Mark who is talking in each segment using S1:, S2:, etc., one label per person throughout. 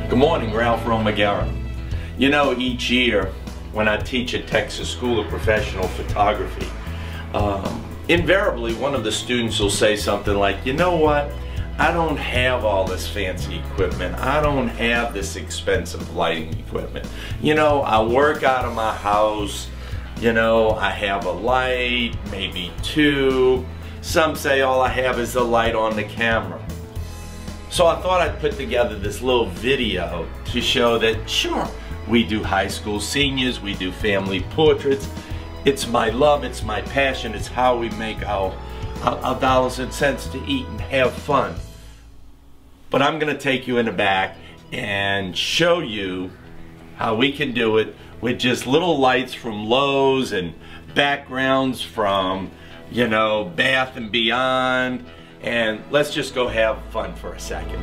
S1: Good morning, Ralph Romaguera. You know, each year when I teach at Texas School of Professional Photography, invariably one of the students will say something like, you know what, I don't have all this fancy equipment. I don't have this expensive lighting equipment. You know, I work out of my house. You know, I have a light, maybe two. Some say all I have is the light on the camera. So I thought I'd put together this little video to show that, sure, we do high school seniors, we do family portraits. It's my love, it's my passion, it's how we make our dollars and cents to eat and have fun. But I'm gonna take you in the back and show you how we can do it with just little lights from Lowe's and backgrounds from, you know, Bath and Beyond. And let's just go have fun for a second.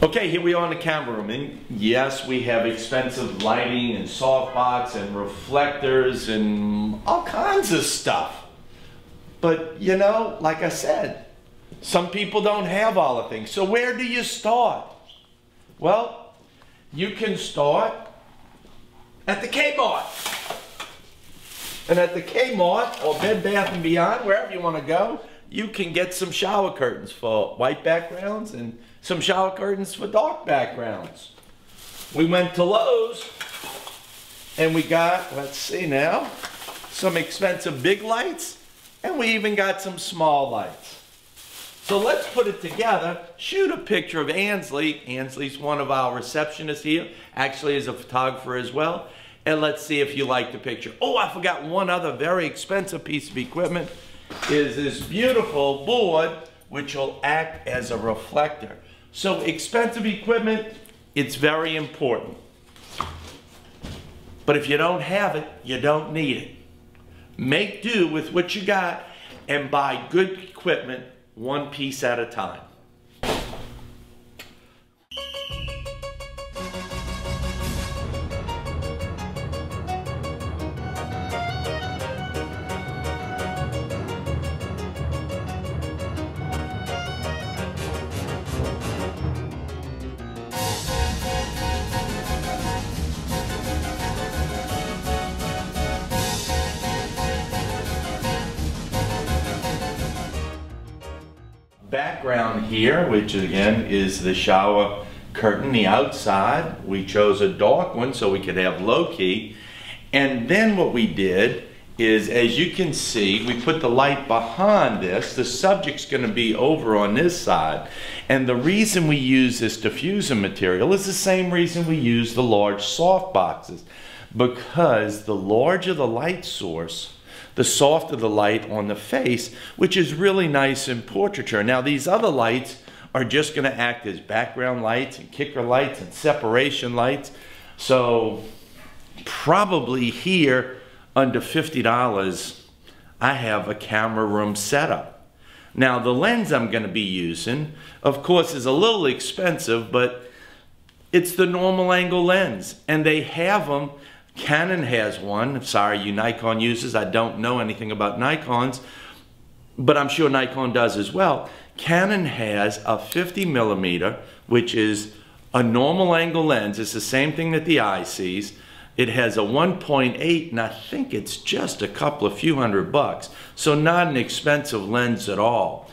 S1: Okay, here we are in the camera room, and yes, we have expensive lighting and softbox and reflectors and all kinds of stuff. But you know, like I said, some people don't have all the things. So where do you start? Well, you can start at the Kmart. And at the Kmart or Bed Bath & Beyond, wherever you want to go, you can get some shower curtains for white backgrounds and some shower curtains for dark backgrounds. We went to Lowe's and we got, let's see now, some expensive big lights, and we even got some small lights. So let's put it together. Shoot a picture of Ansley. Ansley's one of our receptionists here, actually is a photographer as well. And let's see if you like the picture. Oh, I forgot one other very expensive piece of equipment is this beautiful board which will act as a reflector. So expensive equipment, it's very important. But if you don't have it, you don't need it. Make do with what you got and buy good equipment one piece at a time. Background here, which again is the shower curtain, the outside. We chose a dark one so we could have low key. And then what we did is, as you can see, we put the light behind this. The subject's going to be over on this side. And the reason we use this diffuser material is the same reason we use the large soft boxes. Because the larger the light source, the softer the light on the face, which is really nice in portraiture. Now these other lights are just gonna act as background lights and kicker lights and separation lights. So probably here under $50, I have a camera room setup. Now the lens I'm gonna be using, of course, is a little expensive, but it's the normal angle lens, and they have them. Canon has one. Sorry, you Nikon users, I don't know anything about Nikons, but I'm sure Nikon does as well. Canon has a 50mm, which is a normal angle lens. It's the same thing that the eye sees. It has a 1.8, and I think it's just a few $100. So not an expensive lens at all.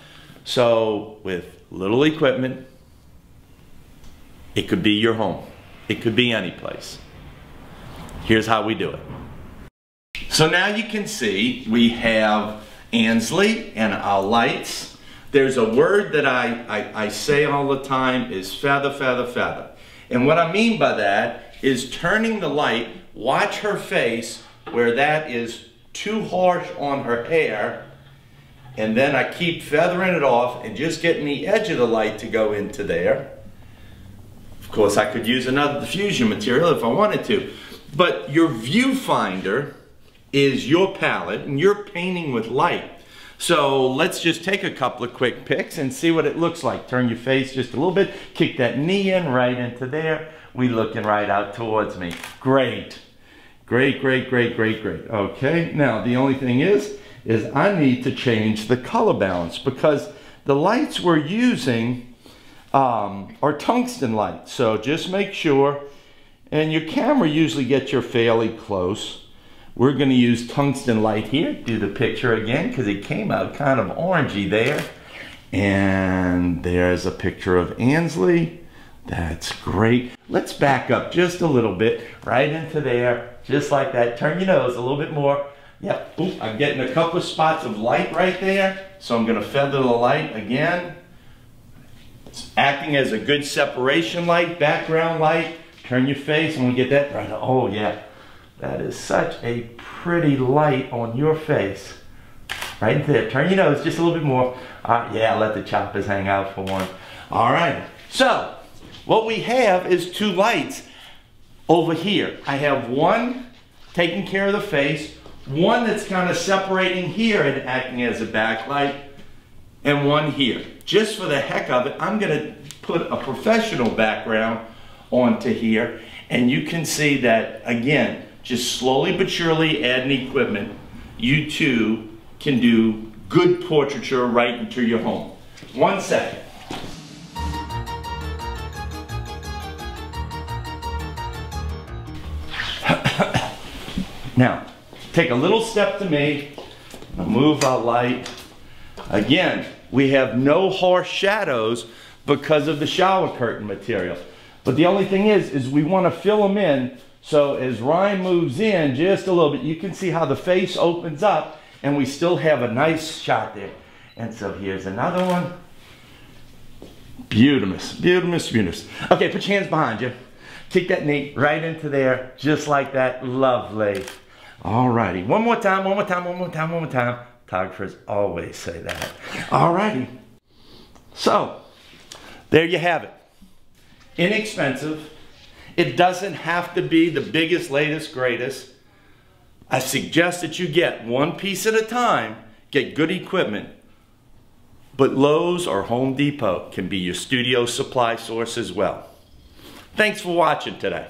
S1: So with little equipment, it could be your home. It could be any place. Here's how we do it. So now you can see we have Ansley and our lights. There's a word that I say all the time is feather, feather, feather. And what I mean by that is turning the light, watch her face where that is too harsh on her hair, and then I keep feathering it off and just getting the edge of the light to go into there. Of course, I could use another diffusion material if I wanted to. But your viewfinder is your palette, and you're painting with light. So let's just take a couple of quick pics and see what it looks like. Turn your face just a little bit, kick that knee in right into there. We looking right out towards me. Great. Great, great, great, great, great. Okay, now the only thing is I need to change the color balance, because the lights we're using are tungsten lights. So just make sure, and your camera usually gets you fairly close. We're going to use tungsten light here. Do the picture again because it came out kind of orangey there. And there's a picture of Ansley. That's great. Let's back up just a little bit, right into there, just like that. Turn your nose a little bit more. Yep, oop, I'm getting a couple of spots of light right there. So I'm gonna feather the light again. It's acting as a good separation light, background light. Turn your face, I'm gonna get that right. Oh yeah, that is such a pretty light on your face. Right into there, turn your nose just a little bit more. Yeah, let the choppers hang out for one. All right, so what we have is two lights over here. I have one taking care of the face, one that's kind of separating here and acting as a backlight, and one here. Just for the heck of it, I'm gonna put a professional background onto here, and you can see that, again, just slowly but surely adding equipment, you too can do good portraiture right into your home. 1 second. Now, take a little step to me, move our light. Again, we have no harsh shadows because of the shower curtain material. But the only thing is we want to fill them in, so as Ryan moves in just a little bit, you can see how the face opens up and we still have a nice shot there. And so here's another one. Beautiful, beautiful, beautiful. Okay, put your hands behind you. Kick that knee right into there, just like that. Lovely. All righty, one more time, one more time, one more time, one more time. Photographers always say that. All righty. So, there you have it. Inexpensive. It doesn't have to be the biggest, latest, greatest. I suggest that you get one piece at a time, get good equipment. But Lowe's or Home Depot can be your studio supply source as well. Thanks for watching today.